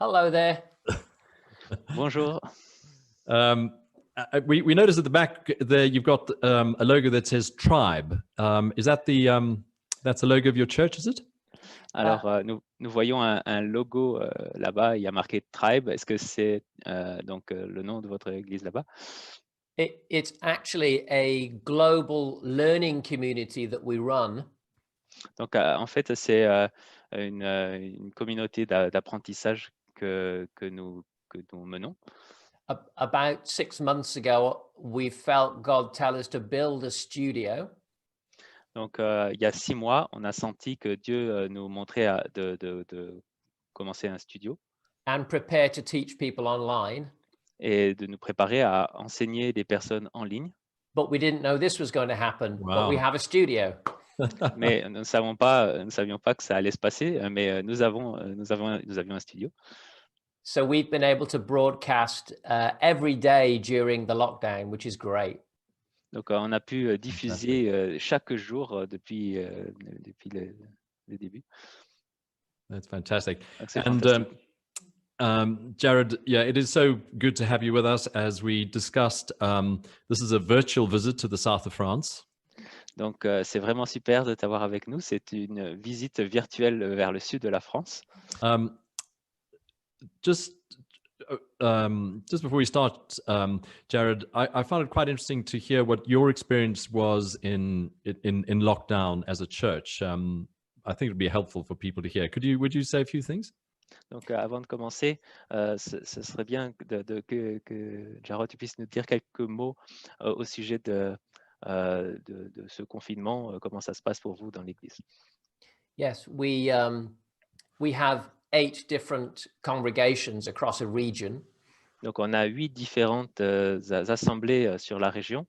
Hello there. Bonjour. We noticed at the back there you've got a logo that says Tribe. Is that that's the logo of your church, is it? Alors, nous voyons un logo là-bas, il y a marqué Tribe. Est-ce que c'est donc le nom de votre église là-bas? It's actually a global learning community that we run. Donc, en fait, c'est une communauté d'apprentissage que nous menons. About 6 months ago, we felt God tell us to build a studio. Donc, il y a 6 mois, on a senti que Dieu nous montrait de commencer un studio And prepare to teach people online. et de nous préparer à enseigner des personnes en ligne. But we didn't know this was going to happen. But we Wow. have a studio. Mais nous ne savions pas que ça allait se passer, mais nous avions un studio. So we've been able to broadcast every day during the lockdown, which is great. Donc, on a pu diffuser chaque jour depuis le début. That's fantastic. Donc, c'est And fantastique. Jared, yeah, it is so good to have you with us as we discussed. This is a virtual visit to the south of France. Donc, c'est vraiment super de t'avoir avec nous. C'est une visite virtuelle vers le sud de la France. Just before we start, Jared, I found it quite interesting to hear what your experience was in lockdown as a church. I think it would be helpful for people to hear. Would you say a few things? Donc, avant de commencer, ce serait bien que Jarrod, tu puisses nous dire quelques mots au sujet de ce confinement, comment ça se passe pour vous dans l'Église. Yes, we have 8 different congregations across a region. Donc, on a 8 différentes assemblées sur la région.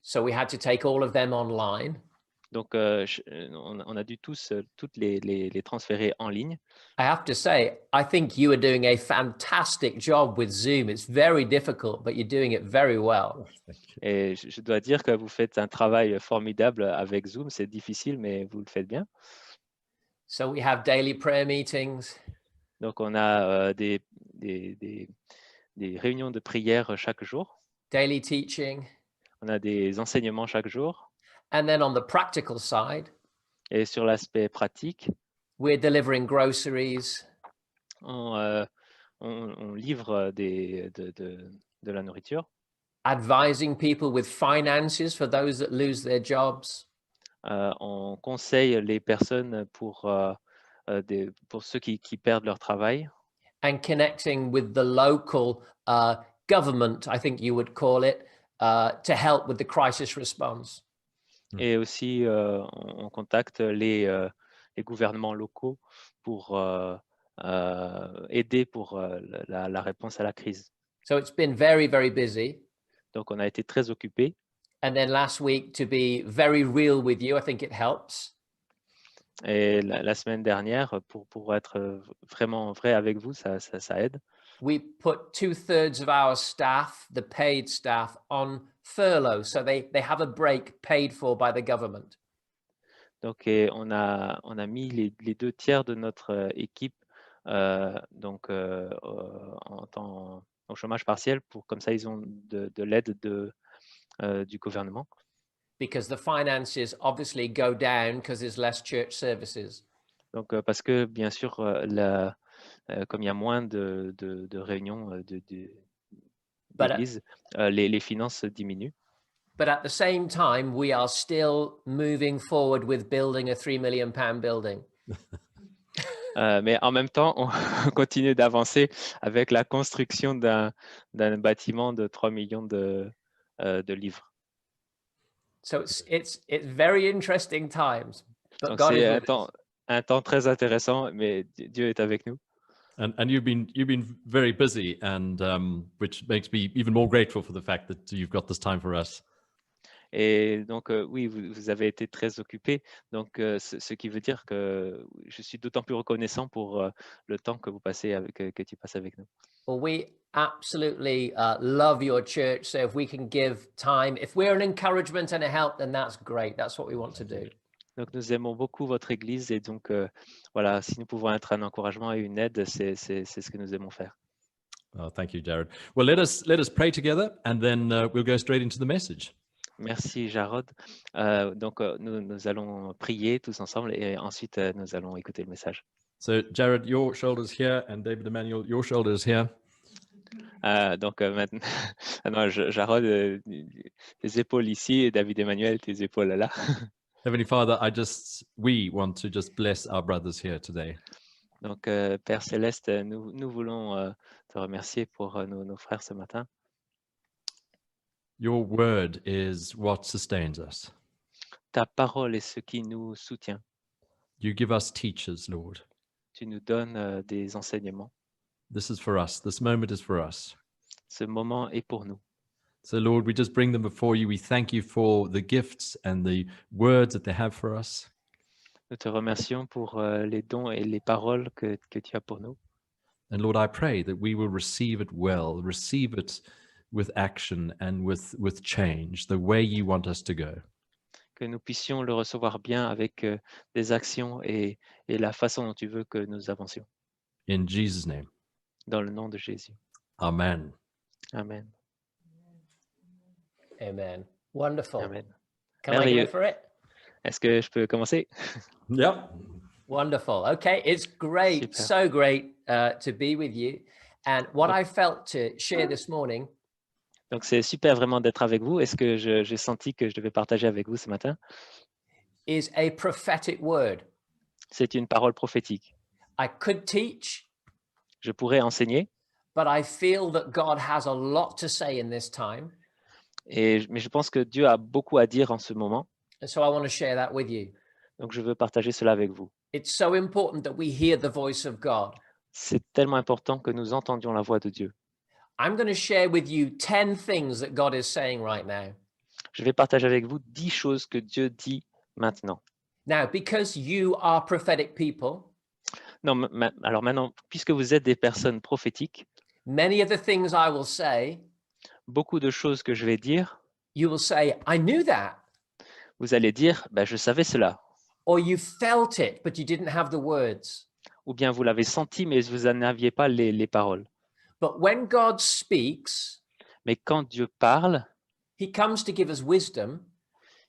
So we had to take all of them online. Donc, on a dû toutes les transférer en ligne. I have to say, I think you are doing a fantastic job with Zoom. It's very difficult, but you're doing it very well. Et je dois dire que vous faites un travail formidable avec Zoom. C'est difficile, mais vous le faites bien. So we have daily prayer meetings. Donc, on a des réunions de prière chaque jour. Daily teaching. On a des enseignements chaque jour. And then on the practical side, et sur l'aspect pratique, we're delivering groceries. On livre de la nourriture. Advising people with finances for those that lose their jobs. On conseille les personnes pour ceux qui perdent leur travail. And connecting with the local government, I think you would call it, to help with the crisis response. Et aussi, on contacte les gouvernements locaux pour aider pour la réponse à la crise. So it's been very, very busy. Donc, on a été très occupés. And then last week, to be very real with you, I think it helps. Et la semaine dernière, pour être vraiment vrai avec vous, ça aide. We put 2/3 of our staff, the paid staff, on furlough, so they have a break paid for by the government. Donc, on a mis les 2/3 de notre équipe donc au chômage partiel comme ça ils ont de l'aide du gouvernement. Because the finances obviously go down because there's less church services. Donc, parce que bien sûr, comme il y a moins de réunions d'église, les finances diminuent. But at the same time, we are still moving forward with building a £3 million building. Mais en même temps, on continue d'avancer avec la construction d'un bâtiment de 3 millions de livres. So it's very interesting times. Donc, c'est un temps très intéressant, mais Dieu est avec nous. And you've been very busy, and which makes me even more grateful for the fact that you've got this time for us. Et donc, oui, vous avez été très occupé. Donc, ce qui veut dire que je suis d'autant plus reconnaissant pour le temps que que tu passes avec nous. Well, we absolutely love your church. So if we can give time, if we're an encouragement and a help, then that's great. That's what we want to do. Donc nous aimons beaucoup votre Église et donc voilà, si nous pouvons être un encouragement et une aide, c'est ce que nous aimons faire. Oh, thank you, Jared. Well, let us pray together, and then we'll go straight into the message. Merci Jarod. Donc nous allons prier tous ensemble et ensuite nous allons écouter le message. So, Jared, your shoulders here, and David Emmanuel, your shoulders here. Donc maintenant, non, Jarod, tes épaules ici et David Emmanuel, tes épaules là. Heavenly Father, we want to just bless our brothers here today. Donc Père Céleste, nous voulons te remercier pour nos frères ce matin. Your word is what sustains us. Ta parole est ce qui nous soutient. You give us teachers, Lord. Tu nous donnes des enseignements. This is for us. This moment is for us. Ce moment est pour nous. So, Lord, we just bring them before you. We thank you for the gifts and the words that they have for us. Nous te remercions pour les dons et les paroles que tu as pour nous. And Lord, I pray that we will receive it well, receive it with action and with change, the way you want us to go. Que nous puissions le recevoir bien avec des actions et la façon dont tu veux que nous avancions. In Jesus' name, Dans le nom de Jésus. amen. Amen. Amen. Wonderful. Amen. Can I go Merveilleux. for it? Est-ce que je peux commencer? Yep. Wonderful. Okay, it's great, Super. so great to be with you. And what I felt to share this morning Donc c'est super vraiment d'être avec vous. Est-ce que j'ai senti que je devais partager avec vous ce matin? is a prophetic word. C'est une parole prophétique. I could teach, Je pourrais enseigner, but I feel that God has a lot to say in this time. mais je pense que Dieu a beaucoup à dire en ce moment. And so I want to share that with you. Donc je veux partager cela avec vous. It's so important that we hear the voice of God. C'est tellement important que nous entendions la voix de Dieu. I'm going to share with you 10 things that God is saying right now. Je vais partager avec vous 10 choses que Dieu dit maintenant. Now, because you are prophetic people, Non, alors maintenant, puisque vous êtes des personnes prophétiques, many of the things I will say, beaucoup de choses que je vais dire, you will say, I knew that. vous allez dire, bah, je savais cela. Or you felt it, but you didn't have the words. Ou bien vous l'avez senti, mais vous n'en aviez pas les paroles. But when God speaks, Mais quand Dieu parle, he comes to give us wisdom,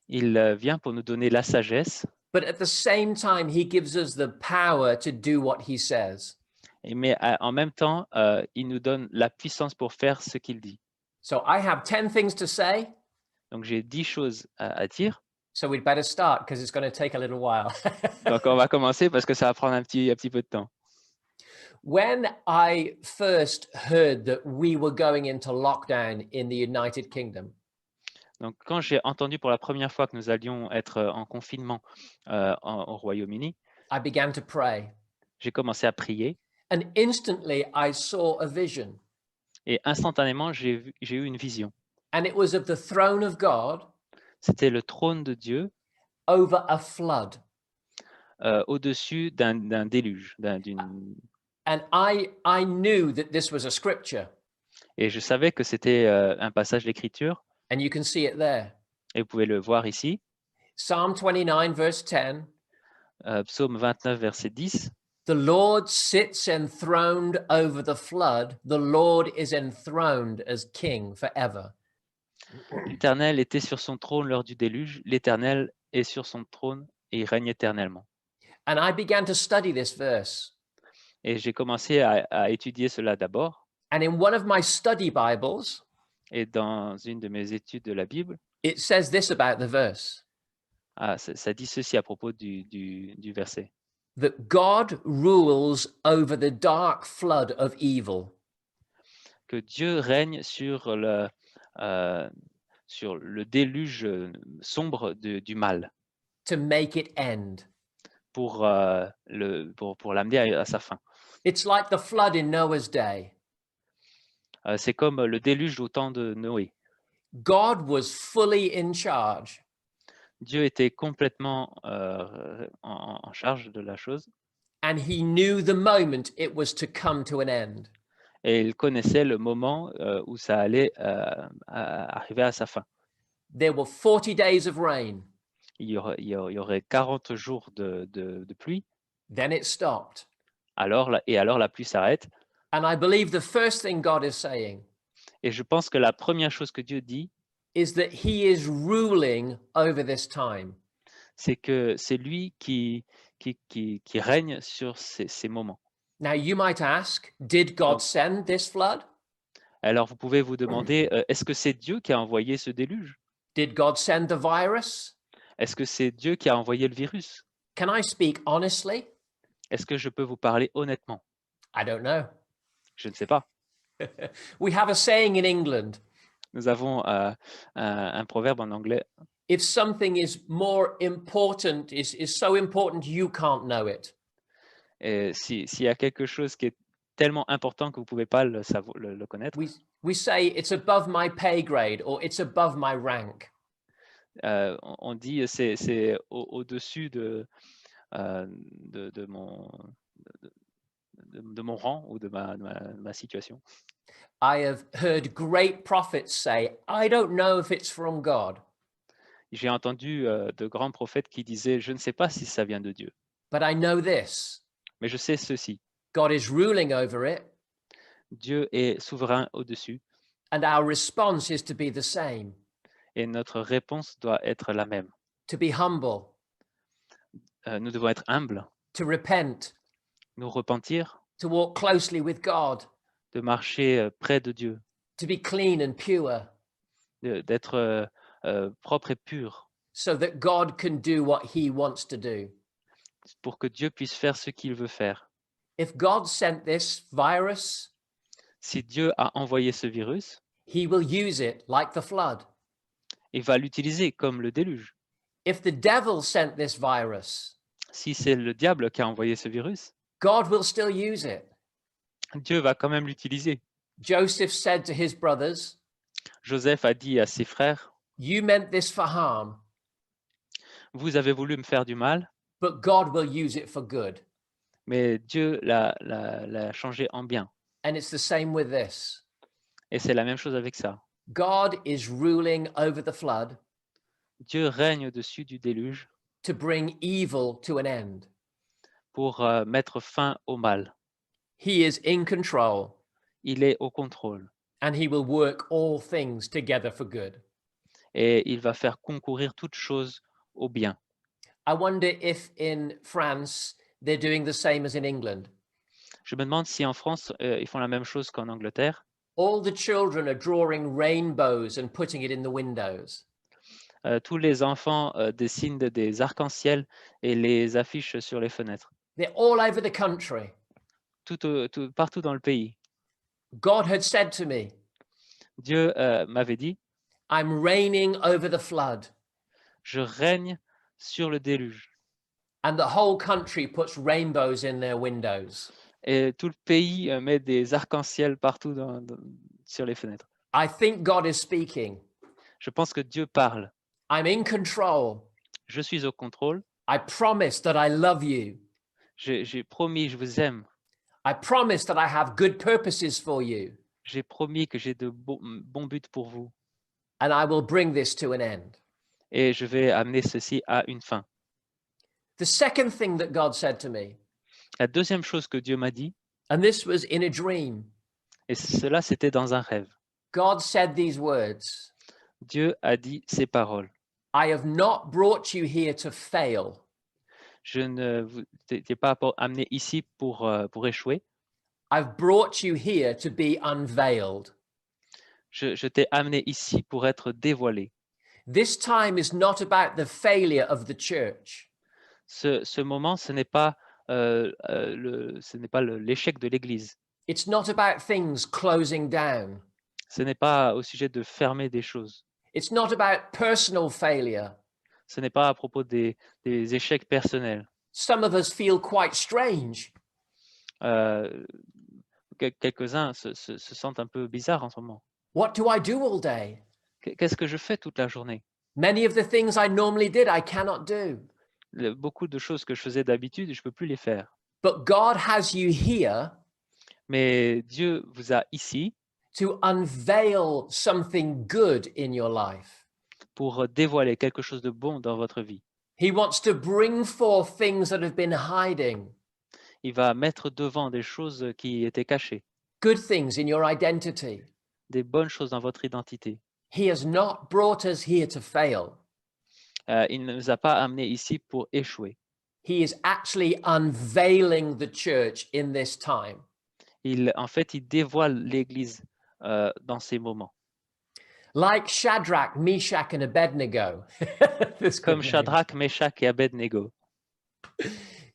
il vient pour nous donner la sagesse, but at the same time, he gives us the power to do what he says. mais en même temps, il nous donne la puissance pour faire ce qu'il dit. So I have 10 things to say. Donc j'ai 10 choses à dire. So we'd better start because it's going to take a little while. Donc on va commencer parce que ça va prendre un petit peu de temps. When I first heard that we were going into lockdown in the United Kingdom, Donc quand j'ai entendu pour la première fois que nous allions être en confinement au Royaume-Uni, I began to pray. j'ai commencé à prier And instantly I saw a vision. et instantanément j'ai eu une vision. And it was of the throne of God C'était le trône de Dieu over a flood. au-dessus d'un déluge, d'une... And I knew that this was a scripture. Et je savais que c'était un passage d'écriture, And you can see it there. et vous pouvez le voir ici, Psalm 29, verse 10. Psaume 29, verset 10. The Lord sits enthroned over the flood. The Lord is enthroned as king forever. L'Éternel était sur son trône lors du déluge, l'Éternel est sur son trône et il règne éternellement. And I began to study this verse. Et j'ai commencé à étudier cela d'abord, And in one of my study Bibles, et dans une de mes études de la Bible, it says this about the verse, ça dit ceci à propos du verset. that God rules over the dark flood of evil. Que Dieu règne sur le déluge sombre du mal To make it end. pour l'amener à sa fin. It's like the flood in Noah's day. C'est comme le déluge au temps de Noé. God was fully in charge. Dieu était complètement en charge de la chose And he knew the moment it was to come to an end. et il connaissait le moment où ça allait arriver à sa fin. There were 40 days of rain. il y aurait 40 jours de pluie, then it stopped. alors la pluie s'arrête. And I believe the first thing God is saying Et je pense que la première chose que Dieu dit, is that he is ruling over this time. c'est que c'est lui qui règne sur ces moments. Now, you might ask, did God Donc, send this flood? alors vous pouvez vous demander, est-ce que c'est Dieu qui a envoyé ce déluge? Did God send the virus? Est-ce que c'est Dieu qui a envoyé le virus? Can I speak honestly? Est-ce que je peux vous parler honnêtement? I don't know. Je ne sais pas. We have a saying in England, Nous avons un proverbe en anglais. if something is more important, is so important you can't know it. Et s'il y a quelque chose qui est tellement important que vous ne pouvez pas le connaître, We say it's above my pay grade or it's above my rank. on dit c'est au-dessus de mon rang ou de ma situation. I have heard great prophets say, I don't know if it's from God, J'ai entendu de grands prophètes qui disaient, je ne sais pas si ça vient de Dieu, but I know this. mais je sais ceci. God is ruling over it, Dieu est souverain au-dessus and our response is to be the same, et notre réponse doit être la même. to be humble, Nous devons être humbles, to repent, nous repentir, to walk closely with God, de marcher près de Dieu, to be clean and pure, d'être propre et pur, so that God can do what he wants to do. pour que Dieu puisse faire ce qu'il veut faire. If God sent this virus, Si Dieu a envoyé ce virus, he will use it like the flood. il va l'utiliser comme le déluge. If the devil sent this virus, Si c'est le diable qui a envoyé ce virus, God will still use it. Dieu va quand même l'utiliser. Joseph said to his brothers, Joseph a dit à ses frères, you meant this for harm, vous avez voulu me faire du mal, but God will use it for good. mais Dieu l'a changé en bien. And it's the same with this. Et c'est la même chose avec ça. God is ruling over the flood Dieu règne au-dessus du déluge to bring evil to an end. pour mettre fin au mal. He is in control, Il est au contrôle and he will work all things together for good. et il va faire concourir toutes choses au bien. I wonder if in France they're doing the same as in England. Je me demande si en France, ils font la même chose qu'en Angleterre. All the children are drawing rainbows and putting it in the windows. Tous les enfants dessinent des arcs-en-ciel et les affichent sur les fenêtres, They're all over the country. partout dans le pays. God had said to me, Dieu m'avait dit, I'm reigning over the flood. je règne sur le déluge. And the whole country puts rainbows in their windows. Et tout le pays met des arcs-en-ciel partout sur les fenêtres. I think God is speaking. Je pense que Dieu parle. I'm in control. Je suis au contrôle. I promise that I love you. J'ai promis, je vous aime. I promise that I have good purposes for you. J'ai promis que j'ai de bons buts pour vous. And I will bring this to an end. Et je vais amener ceci à une fin. The second thing that God said to me, La deuxième chose que Dieu m'a dit, and this was in a dream, et cela c'était dans un rêve. God said these words, Dieu a dit ces paroles. I have not brought you here to fail. Je ne vous ai pas amené ici pour échouer. I've brought you here to be unveiled. Je t'ai amené ici pour être dévoilé. This time is not about the failure of the church. Ce moment, ce n'est pas l'échec de l'Église. It's not about things closing down. Ce n'est pas au sujet de fermer des choses. It's not about personal failure. Ce n'est pas à propos des échecs personnels. Some of us feel quite strange. Quelques-uns se sentent un peu bizarres en ce moment. What do I do all day? Qu'est-ce que je fais toute la journée? Many of the things I normally did, I cannot do. Beaucoup de choses que je faisais d'habitude, je ne peux plus les faire. But God has you here Mais Dieu vous a ici to unveil something good in your life. pour dévoiler quelque chose de bon dans votre vie. He wants to bring forth things that have been hiding, Il va mettre devant des choses qui étaient cachées, good things in your identity. des bonnes choses dans votre identité. He has not brought us here to fail. Il ne nous a pas amenés ici pour échouer. He is actually unveiling the church in this time. En fait, il dévoile l'Église dans ces moments. Like Shadrach, Meshach, and Abednego. This Comme good name. Shadrach, Meshach et Abednego.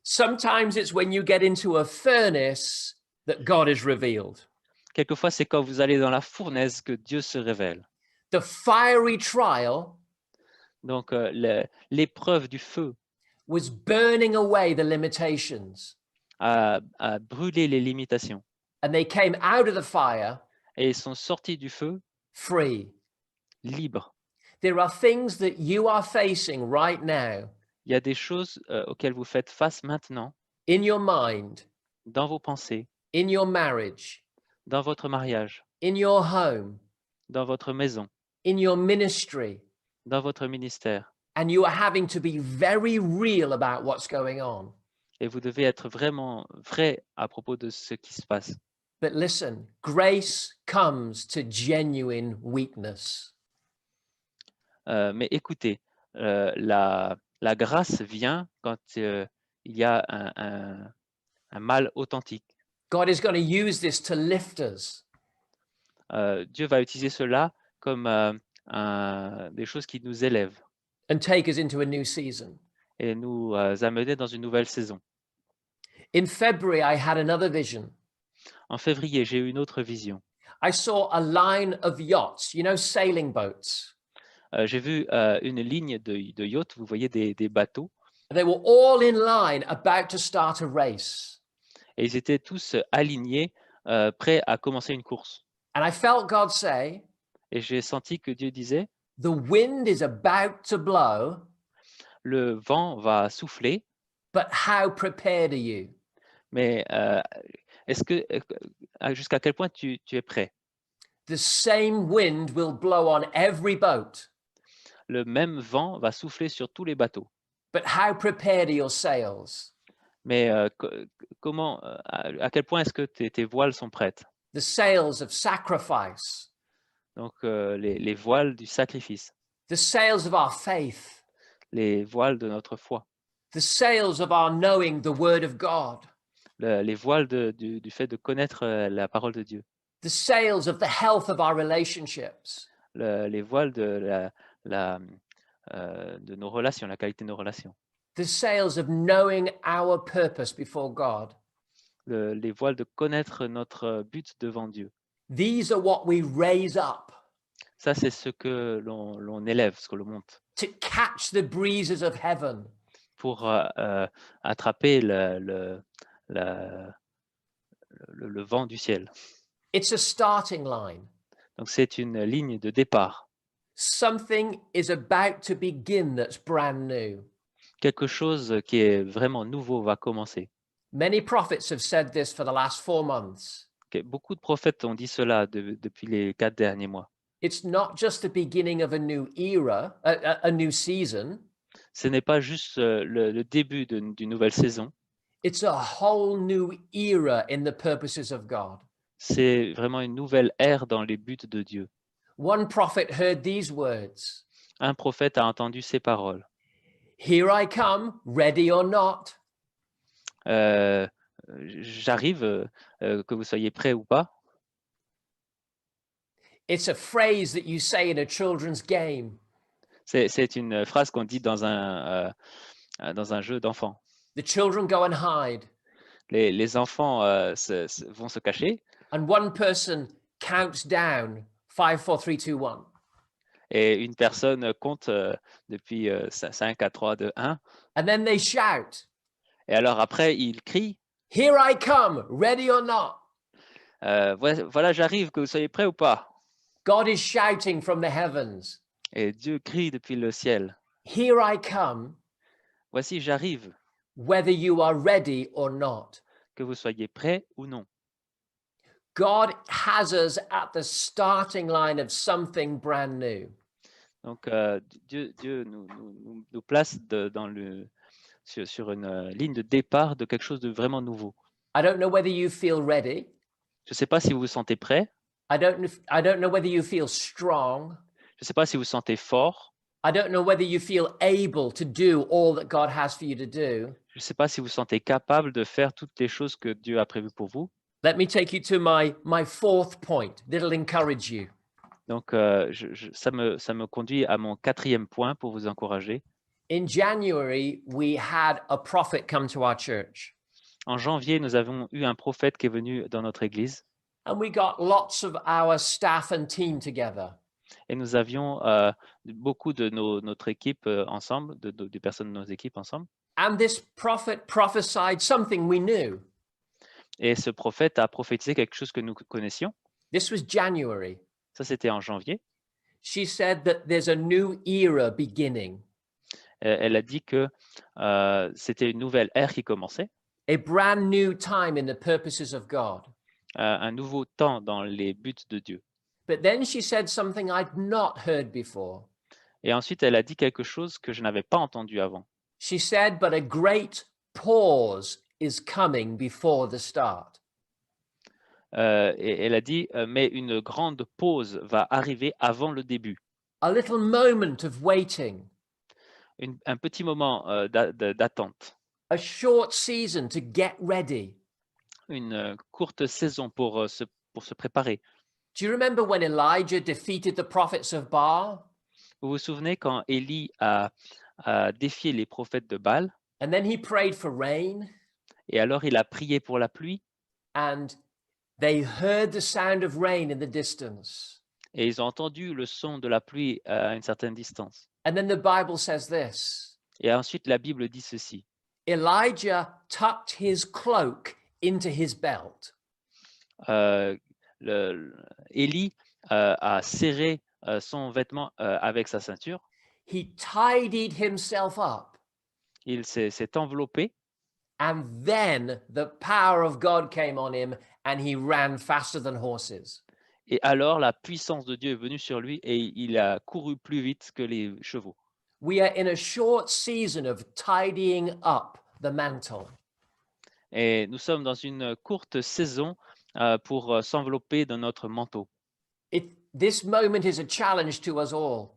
Sometimes it's when you get into a furnace that God is revealed. Quelquefois, c'est quand vous allez dans la fournaise que Dieu se révèle. The fiery trial Donc, l'épreuve du feu was burning away the limitations, a brûlé les limitations. and they came out of the fire Et ils sont sortis du feu free. libres. There are things that you are facing right now Il y a des choses auxquelles vous faites face maintenant, in your mind, dans vos pensées, in your marriage, dans votre mariage, in your home, dans votre maison, in your ministry, dans votre ministère. and you are having to be very real about what's going on. Et vous devez être vraiment vrai à propos de ce qui se passe. But listen, grace comes to genuine weakness. Mais écoutez, la grâce vient quand il y a un mal authentique. God is going to use this to lift us. Dieu va utiliser cela comme des choses qui nous élèvent And take us into a new season. et nous amener dans une nouvelle saison. In February, I had another vision. En février, j'ai eu une autre vision. I saw a line of yachts, you know, sailing boats. J'ai vu une ligne de yachts, vous voyez des bateaux, They were all in line about to start a race. et ils étaient tous alignés, prêts à commencer une course. And I felt God say, Et j'ai senti que Dieu disait, the wind is about to blow, le vent va souffler, but how prepared are you? mais est-ce que jusqu'à quel point tu es prêt? The same wind will blow on every boat, Le même vent va souffler sur tous les bateaux. but how prepared are your sails? Mais comment, à quel point est-ce que tes voiles sont prêtes? The sails of sacrifice, Donc les voiles du sacrifice, the sails of our faith, les voiles de notre foi, the sails of our knowing the word of God, les voiles du fait de connaître la parole de Dieu, the sails of the health of our relationships, les voiles de nos relations, la qualité de nos relations, the sails of knowing our purpose before God. les voiles de connaître notre but devant Dieu. These are what we raise up Ça, c'est ce que l'on élève, ce que l'on monte, to catch the breezes of heaven. pour attraper le vent du ciel. It's a starting line. Donc, c'est une ligne de départ. Something is about to begin that's brand new. Quelque chose qui est vraiment nouveau va commencer. Many prophets have said this for the last 4 months. Beaucoup de prophètes ont dit cela depuis les 4 derniers mois. It's not just the beginning of a new era, a new season. Ce n'est pas juste le début d'une nouvelle saison, It's a whole new era in the purposes of God. c'est vraiment une nouvelle ère dans les buts de Dieu. One prophet heard these words, Un prophète a entendu ces paroles. "Here I come, ready or not." J'arrive, que vous soyez prêts ou pas. It's a phrase that you say in a children's game. C'est une phrase qu'on dit dans un jeu d'enfants. The children go and hide, Les enfants vont se cacher and one person counts down 5, 4, 3, 2, 1. et une personne compte depuis 5 à 3, 2, 1. And then they shout, Et alors après, il crie, "Here I come, ready or not." voilà, j'arrive, que vous soyez prêts ou pas. God is shouting from the heavens, Et Dieu crie depuis le ciel, "Here I come, voici, j'arrive, whether you are ready or not." que vous soyez prêts ou non. God has us at the starting line of something brand new. Donc, Dieu nous place sur une ligne de départ de quelque chose de vraiment nouveau. I don't know whether you feel ready. Je ne sais pas si vous vous sentez prêt. I don't know whether you feel strong. Je ne sais pas si vous vous sentez fort. I don't know whether you feel able to do all that God has for you to do. Je ne sais pas si vous vous sentez capable de faire toutes les choses que Dieu a prévues pour vous. Let me take you to my fourth point. That'll encourage you. Donc, ça me conduit à mon 4e point pour vous encourager. In January, we had a prophet come to our church, En janvier, nous avons eu un prophète qui est venu dans notre église and we got lots of our staff and team together. et nous avions beaucoup de notre équipe ensemble, des personnes de nos équipes ensemble. And this prophet prophesied something we knew. Et ce prophète a prophétisé quelque chose que nous connaissions. This was January. Ça, c'était en janvier. She said that there's a new era beginning, Elle a dit que c'était une nouvelle ère qui commençait, a brand new time in the purposes of God. un nouveau temps dans les buts de Dieu. But then she said something I'd not heard before. Et ensuite, elle a dit quelque chose que je n'avais pas entendu avant. She said, but a great pause is coming before the start. Et elle a dit, mais une grande pause va arriver avant le début. A little moment of waiting, Un petit moment d'attente, a short season to get ready. une courte saison pour se préparer. Do you remember when Elijah defeated the prophets of Baal? Vous vous souvenez quand Élie a défié les prophètes de Baal, And then he prayed for rain, et alors il a prié pour la pluie, and they heard the sound of rain in the distance. et ils ont entendu le son de la pluie à une certaine distance. And then the Bible says this: Et ensuite, la Bible dit ceci. Elijah tucked his cloak into his belt. Élie a serré son vêtement avec sa ceinture. He tidied himself up. Il s'est enveloppé, And then the power of God came on him and he ran faster than horses. et alors la puissance de Dieu est venue sur lui et il a couru plus vite que les chevaux. We are in a short season of tidying up the mantle. Et nous sommes dans une courte saison pour s'envelopper dans notre manteau. This moment is a challenge to us all.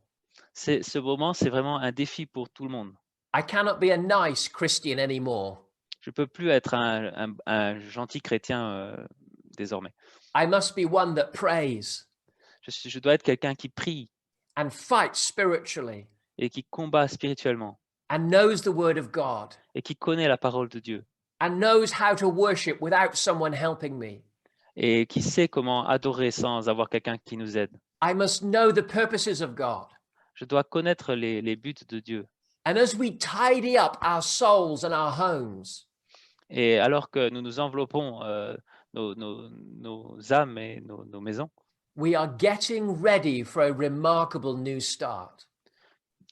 Ce moment, c'est vraiment un défi pour tout le monde. I cannot be a nice Christian anymore. Je ne peux plus être un gentil chrétien désormais. I must be one that prays Je dois être quelqu'un qui prie and fights spiritually et qui combat spirituellement and knows the word of God et qui connaît la parole de Dieu and knows how to worship without someone helping me. et qui sait comment adorer sans avoir quelqu'un qui nous aide. I must know the purposes of God. Je dois connaître les buts de Dieu. And as we tidy up our souls and our homes, Et alors que nous nous enveloppons nos âmes et nos maisons, we are getting ready for a remarkable new start.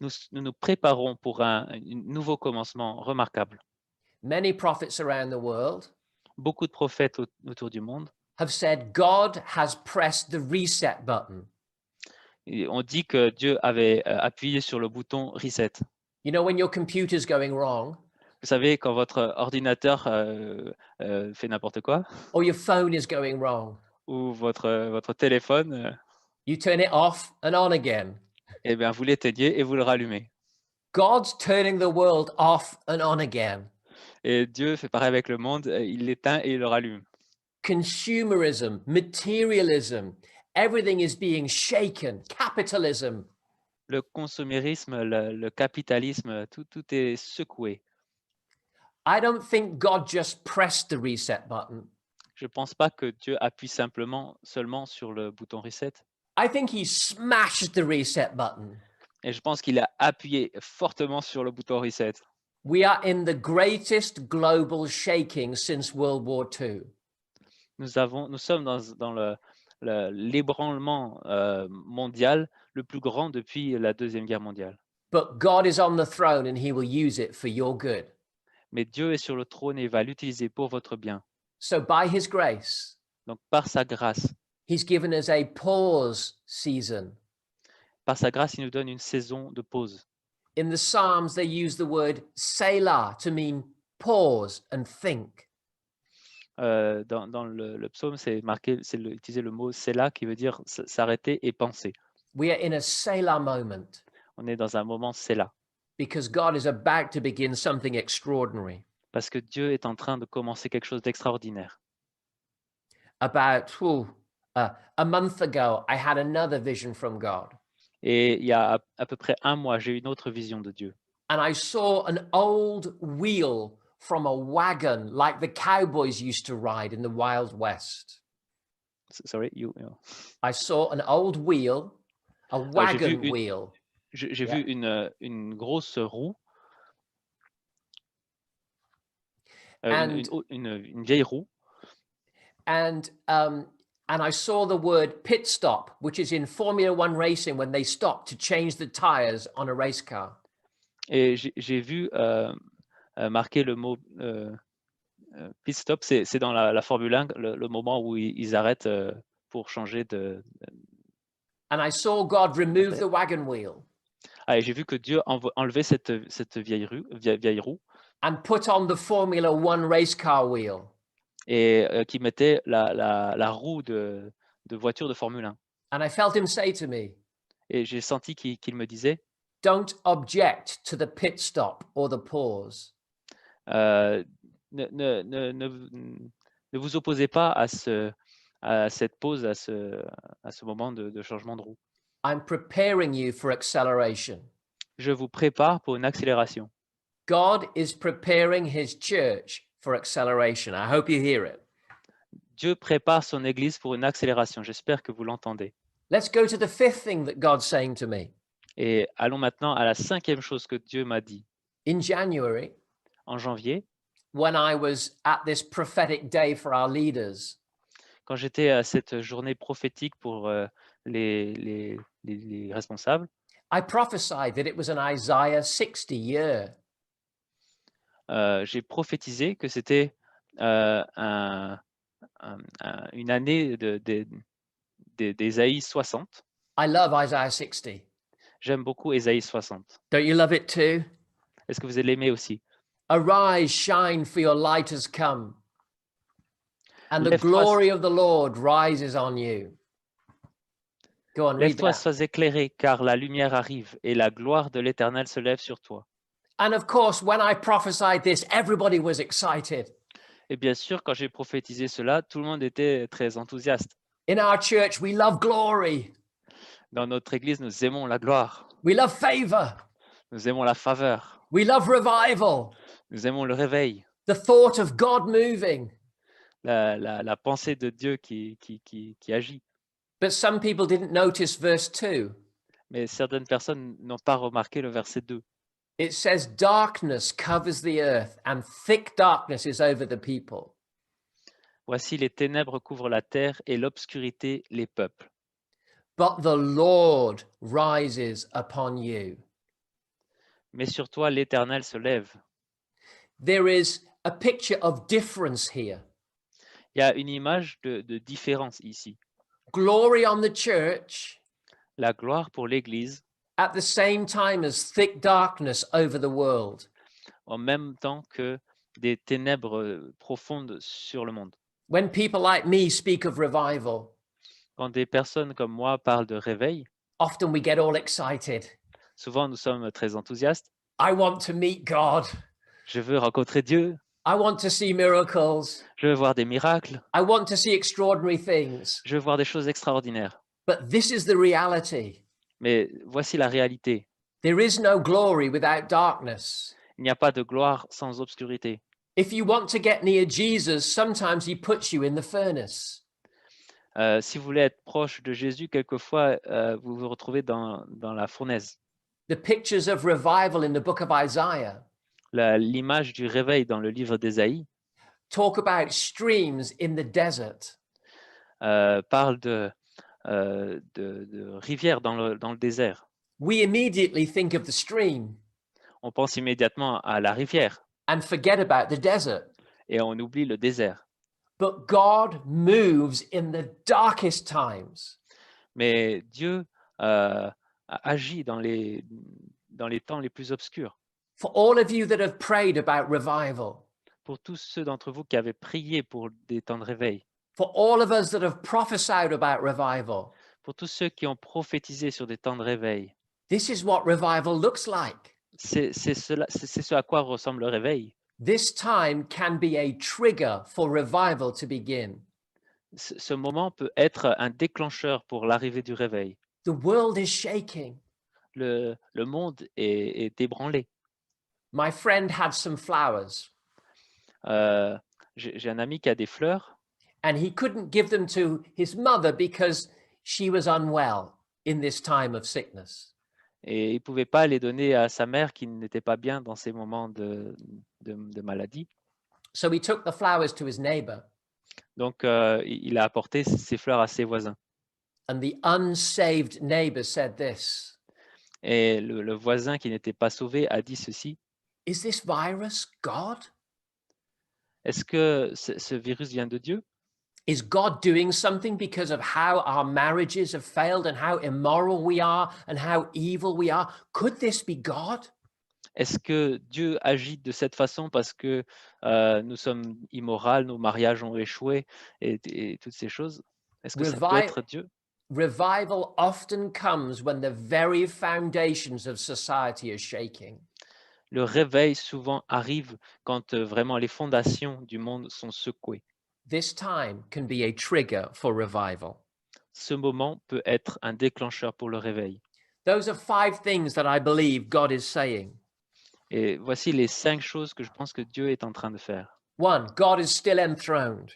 nous nous préparons pour un nouveau commencement remarquable. Many prophets around the world Beaucoup de prophètes autour du monde have said God has pressed the reset button. ont dit que Dieu avait appuyé sur le bouton reset. You know, when your computer's going wrong Vous savez, quand votre ordinateur fait n'importe quoi, or your phone is going wrong, ou votre téléphone, you turn it off and on again. eh bien, vous l'éteignez et vous le rallumez. God's turning the world off and on again. Et Dieu fait pareil avec le monde, il l'éteint et il le rallume. Consumerism, materialism, everything is being shaken. Capitalism. Le consumérisme, le capitalisme, tout est secoué. I don't think God just pressed the reset button. Je ne pense pas que Dieu appuie seulement sur le bouton reset. I think he smashed the reset button. Et je pense qu'il a appuyé fortement sur le bouton reset. We are in the greatest global shaking since World War II. Nous sommes dans l'ébranlement mondial le plus grand depuis la Deuxième Guerre mondiale. But God is on the throne and he will use it for your good. Mais Dieu est sur le trône et va l'utiliser pour votre bien. So by his grace, Donc par sa grâce, he's given us a pause season. par sa grâce, il nous donne une saison de pause. In the Psalms, they use the word Selah to mean pause and think. Dans le psaume, c'est marqué, utiliser le mot Selah qui veut dire s'arrêter et penser. We are in a Selah moment On est dans un moment Selah because God is about to begin something extraordinary. parce que Dieu est en train de commencer quelque chose d'extraordinaire. About a month ago, I had another vision from God, Et il y a à peu près un mois, j'ai eu une autre vision de Dieu. and I saw an old wheel from a wagon like the cowboys used to ride in the Wild West. Sorry, I saw an old wheel, a wagon une- wheel. J'ai Yeah. vu une grosse roue, And- une vieille roue, And I saw the word pit stop, which is in Formula One racing when they stop to change the tires on a race car. et j'ai vu marquer le mot pit stop. C'est dans la Formule 1, le moment où ils arrêtent pour changer de. And I saw God remove the wagon wheel Ah, et j'ai vu que Dieu enlevait cette vieille roue and put on the Formula One race car wheel. et qui mettait la roue de voiture de Formule 1. And I felt him say to me, Et j'ai senti qu'il me disait, don't object to the pit stop or the pause. ne vous opposez pas à cette pause, à ce moment de changement de roue. I'm preparing you for acceleration. Je vous prépare pour une accélération. God is preparing his church for acceleration. I hope you hear it. Dieu prépare son Église pour une accélération. J'espère que vous l'entendez. Let's go to the fifth thing that God's saying to me. Et allons maintenant à la 5e chose que Dieu m'a dit. In January, En janvier, when I was at this prophetic day for our leaders, quand j'étais à cette journée prophétique pour les responsables, I prophesied that it was an Isaiah 60 year. j'ai prophétisé que c'était une année d'Ésaïe 60. I love Isaiah 60. J'aime beaucoup Ésaïe 60. Don't you love it too? Est-ce que vous l'aimez aussi? Arise, shine, for your light has come, and the Lève-toi, glory of the Lord rises on you. Go on, read Lève-toi, that. sois éclairé, car la lumière arrive et la gloire de l'Éternel se lève sur toi. And of course, when I prophesied this, everybody was excited. Et bien sûr, quand j'ai prophétisé cela, tout le monde était très enthousiaste. In our church, we love glory. Dans notre Église, nous aimons la gloire, We love favor. nous aimons la faveur, We love revival. nous aimons le réveil, The thought of God moving. la pensée de Dieu qui agit. But some people didn't notice verse 2. Mais certaines personnes n'ont pas remarqué le verset 2. It says, darkness covers the earth and thick darkness is over the people. Voici les ténèbres couvrent la terre et l'obscurité les peuples. But the Lord rises upon you. Mais sur toi, l'Éternel se lève. There is a picture of difference here. Il y a une image de différence ici. Glory on the church La gloire pour l'Église at the same time as thick darkness over the world. en même temps que des ténèbres profondes sur le monde. When people like me speak of revival, Quand des personnes comme moi parlent de réveil, often we get all excited. souvent nous sommes très enthousiastes. I want to meet God. Je veux rencontrer Dieu, I want to see miracles. je veux voir des miracles, I want to see extraordinary things. je veux voir des choses extraordinaires. But this is the reality. Mais voici la réalité. There is no glory without darkness. Il n'y a pas de gloire sans obscurité. If you want to get near Jesus, sometimes he puts you in the furnace. Si vous voulez être proche de Jésus, quelquefois, vous vous retrouvez dans la fournaise. The pictures of revival in the book of Isaiah L'image du réveil dans le livre d'Ésaïe talk about streams in the desert. parle de rivières dans le désert. We immediately think of the stream On pense immédiatement à la rivière and forget about the desert. et on oublie le désert. But God moves in the darkest times. Mais Dieu agit dans les temps les plus obscurs. For all of you that have prayed about revival, Pour tous ceux d'entre vous qui avaient prié pour des temps de réveil, for all of us that have prophesied about revival, pour tous ceux qui ont prophétisé sur des temps de réveil, this is what revival looks like. c'est ce à quoi ressemble le réveil. This time can be a trigger for revival to begin. Ce moment peut être un déclencheur pour l'arrivée du réveil. The world is shaking. Le monde est ébranlé. My friend had some flowers J'ai un ami qui a des fleurs and he couldn't give them to his mother because she was unwell in this time of sickness. et il ne pouvait pas les donner à sa mère qui n'était pas bien dans ces moments de maladie. So he took the flowers to his neighbor, Donc, il a apporté ses fleurs à ses voisins. and the unsaved neighbor said this: Et le voisin qui n'était pas sauvé a dit ceci: Is this virus God? est-ce que ce virus vient de Dieu? Is God doing something because of how our marriages have failed and how immoral we are and how evil we are? Could this be God? Est-ce que Dieu agit de cette façon parce que nous sommes immoraux, nos mariages ont échoué et toutes ces choses? Est-ce que ça peut être Dieu? Revival often comes when the very foundations of society are shaking. Le réveil souvent arrive quand vraiment les fondations du monde sont secouées. This time can be a trigger for revival. Ce moment peut être un déclencheur pour le réveil. Those are 5 things that I believe God is saying. Et voici les 5 choses que je pense que Dieu est en train de faire. 1, God is still enthroned.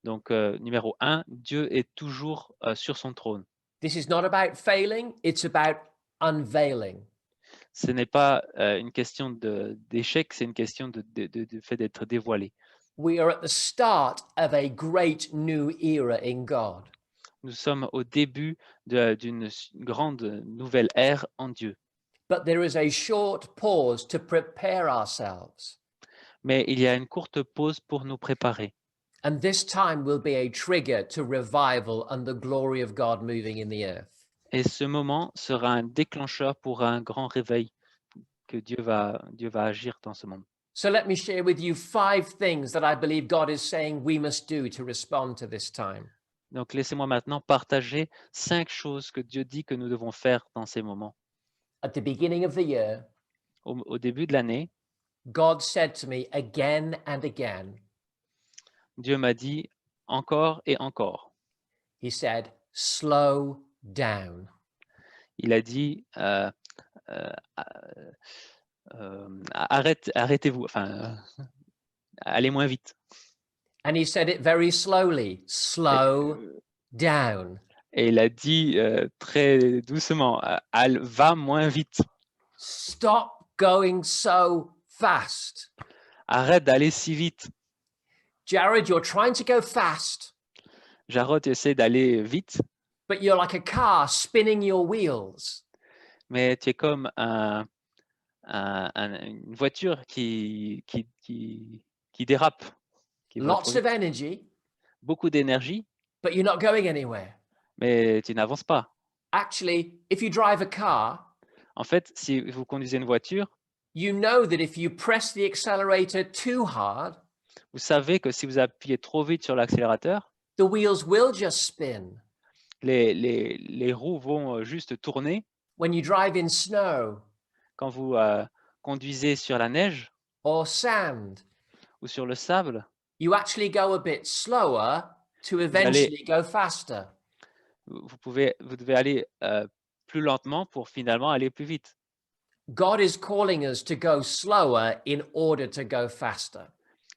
Donc, numéro 1, Dieu est toujours sur son trône. This is not about failing, it's about unveiling. Ce n'est pas une question d'échec, c'est une question de fait d'être dévoilé. We are at the start of a great new era in God. Nous sommes au début d'une grande nouvelle ère en Dieu. But there is a short pause to prepare ourselves. Mais il y a une courte pause pour nous préparer. And this time will be a trigger to revival and the glory of God moving in the earth. Et ce moment sera un déclencheur pour un grand réveil que Dieu va agir dans ce monde. So let me share with you 5 things that I believe God is saying we must do to respond to this time. Donc, laissez-moi maintenant partager 5 choses que Dieu dit que nous devons faire dans ces moments. At the beginning of the year, Au début de l'année, God said to me again and again, Dieu m'a dit encore et encore. he said, slow down. Il a dit arrêtez-vous, enfin, allez moins vite. And he said it very slowly, slow down. Et il a dit très doucement, va moins vite. Stop going so fast. Arrête d'aller si vite. Jared, you're trying to go fast, Jarod essaie d'aller vite, but you're like a car spinning your wheels. mais tu es comme une voiture qui dérape. Qui va Lots trop of vite. energy, Beaucoup d'énergie, but you're not going anywhere. mais tu n'avances pas. Actually, if you drive a car, En fait, si vous conduisez une voiture, you know that if you press the accelerator too hard, vous savez que si vous appuyez trop vite sur l'accélérateur, the wheels will just spin. les roues vont juste tourner. When you drive in snow Quand vous conduisez sur la neige or sand, ou sur le sable, you actually go a bit slower to eventually go faster. vous devez aller plus lentement pour finalement aller plus vite. God is calling us to go slower in order to go faster.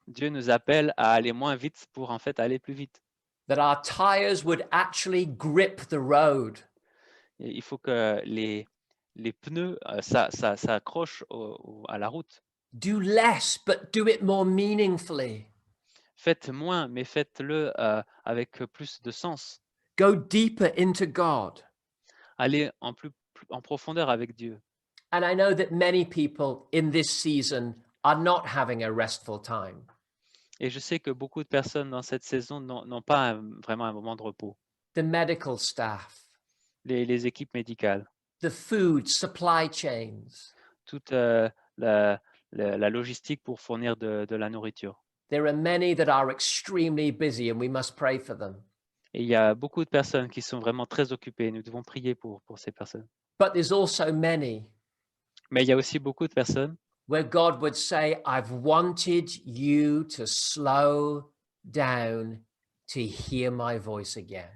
Dieu nous appelle à aller moins vite pour en fait aller plus vite. That our tires would actually grip the road. Et il faut que les pneus s'accrochent à la route. Do less, but do it more meaningfully. Faites moins, mais faites-le avec plus de sens. Go deeper into God. Allez en profondeur avec Dieu. And I know that many people in this season are not having a restful time. Et je sais que beaucoup de personnes dans cette saison n'ont pas vraiment un moment de repos. The medical staff, Les équipes médicales, the the food supply chains. toute la logistique pour fournir de la nourriture. There are many that are extremely busy and we must pray for them. Et il y a beaucoup de personnes qui sont vraiment très occupées. Nous devons prier pour ces personnes. But there's also many Mais il y a aussi beaucoup de personnes where God would say, I've wanted you to slow down to hear my voice again.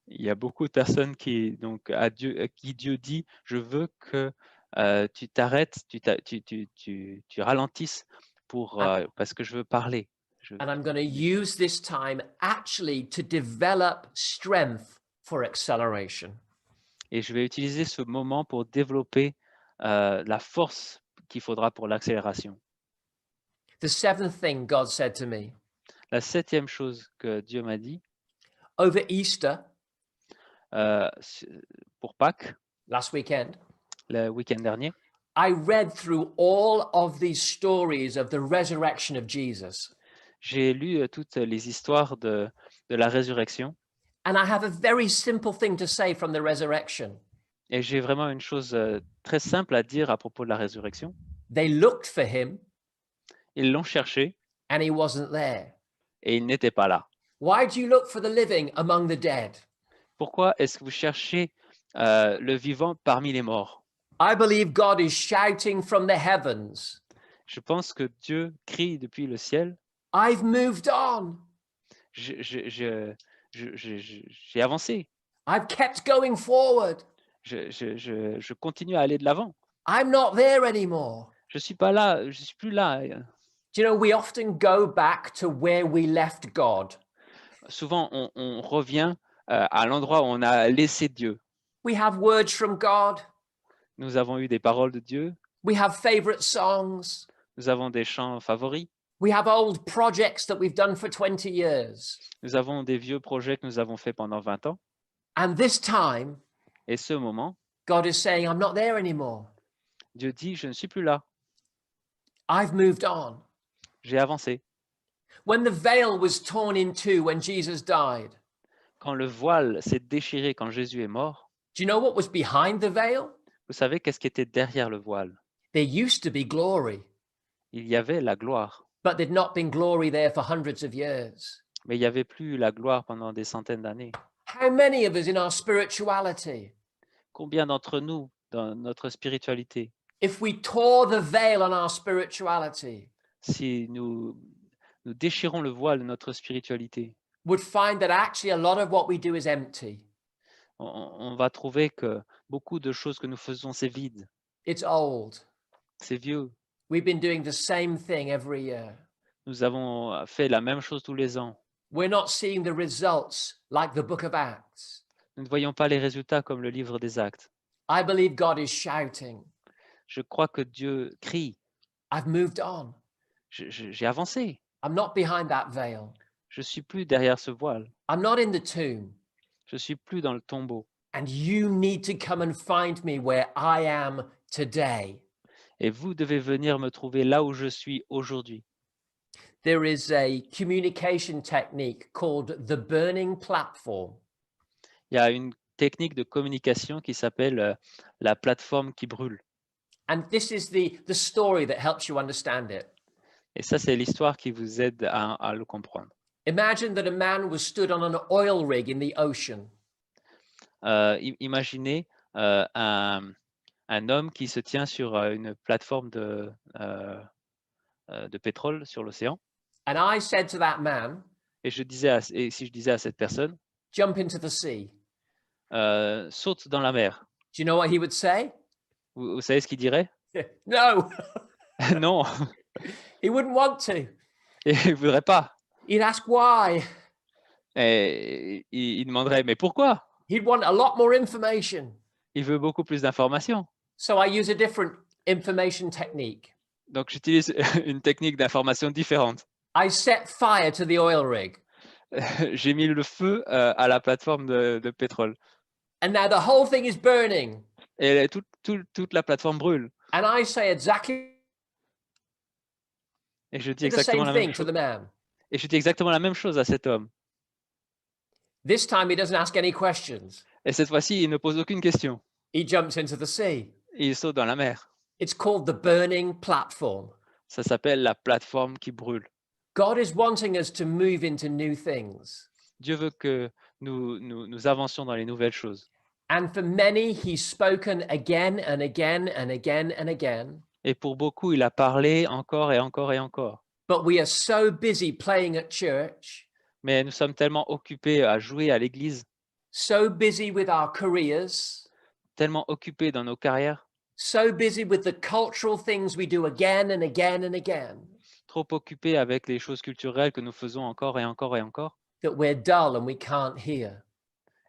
Il y a beaucoup de personnes qui, donc, à qui Dieu dit, je veux que tu t'arrêtes, tu ralentisses parce que je veux parler. And I'm going to use this time actually to develop strength for acceleration. Et je vais utiliser ce moment pour développer la force qu'il faudra pour l'accélération. The seventh thing God said to me, La 7e chose que Dieu m'a dit, over Easter, pour Pâques, last weekend, le week-end dernier, I read through all of these stories of the resurrection of Jesus. j'ai lu toutes les histoires de la résurrection. And I have a very simple thing to say from the resurrection. Et j'ai vraiment une chose très simple à dire à propos de la résurrection. They looked for him Ils l'ont cherché and he wasn't there. et il n'était pas là. Why do you look for the living among the dead? Pourquoi est-ce que vous cherchez le vivant parmi les morts? I believe God is shouting from the heavens, Je pense que Dieu crie depuis le ciel. I've moved on. J'ai avancé. I've kept going forward. Je continue à aller de l'avant. I'm not there anymore. Je suis pas là, je suis plus là. Do you know, we often go back to where we left God. Souvent, on revient à l'endroit où on a laissé Dieu. We have words from God. Nous avons eu des paroles de Dieu. We have favorite songs. Nous avons des chants favoris. We have old projects that we've done for 20 years. Nous avons des vieux projets que nous avons faits pendant 20 ans. And this time, Et ce moment, God is saying, I'm not there anymore. Dieu dit, je ne suis plus là. I've moved on. J'ai avancé. When the veil was torn in two when Jesus died, Quand le voile s'est déchiré quand Jésus est mort, do you know what was behind the veil? vous savez qu'est-ce qui était derrière le voile? There used to be glory, Il y avait la gloire. but there'd not been glory there for hundreds of years. Mais il n'y avait plus la gloire pendant des centaines d'années. How many of us in our spirituality, Combien d'entre nous, dans notre spiritualité, if we tore the veil on our spirituality, si nous déchirons le voile de notre spiritualité, would find that actually a lot of what we do is empty? on va trouver que beaucoup de choses que nous faisons, c'est vide, It's old. c'est vieux. We've been doing the same thing every year. Nous avons fait la même chose tous les ans. We're not seeing the results like the book of Acts. Nous ne voyons pas les résultats comme le livre des Actes. I believe God is shouting, Je crois que Dieu crie. I've moved on. J'ai avancé. I'm not behind that veil. Je suis plus derrière ce voile. I'm not in the tomb. Je suis plus dans le tombeau. And you need to come and find me where I am today. Et vous devez venir me trouver là où je suis aujourd'hui. There is a communication technique called the burning platform. Il y a une technique de communication qui s'appelle la plateforme qui brûle. And this is the story that helps you understand it. Et ça, c'est l'histoire qui vous aide à le comprendre. Imagine that a man was stood on an oil rig in the ocean. Imaginez un homme qui se tient sur une plateforme de pétrole sur l'océan. And I said to that man, Et si je disais à cette personne, jump into the sea. saute dans la mer. Do you know what he would say? Vous savez ce qu'il dirait? No, Non, he wouldn't want to. et il ne voudrait pas. He'd ask why. Et il demanderait, mais pourquoi? He'd want a lot more information. Il veut beaucoup plus d'informations. So I use a different information technique. Donc, j'utilise une technique d'information différente. I set fire to the oil rig. J'ai mis le feu à la plateforme de pétrole. And now the whole thing is burning. Et toute la plateforme brûle. And I say exactly Et je dis the exactement same la thing même to chose. the man. Et je dis exactement la même chose à cet homme. This time he doesn't ask any questions. Et cette fois-ci, il ne pose aucune question. he jumps into the sea. et il saute dans la mer. It's called the burning platform. Ça s'appelle la plateforme qui brûle. God is wanting us to move into new things. Dieu veut que nous avancions dans les nouvelles choses. And for many, he's spoken again and again and again and again. Et pour beaucoup, il a parlé encore et encore et encore. But we are so busy playing at church, Mais nous sommes tellement occupés à jouer à l'église, so busy with our careers, tellement occupés dans nos carrières, so busy with the cultural things we do again and again and again, trop occupés avec les choses culturelles que nous faisons encore et encore et encore, that we're dull and we can't hear.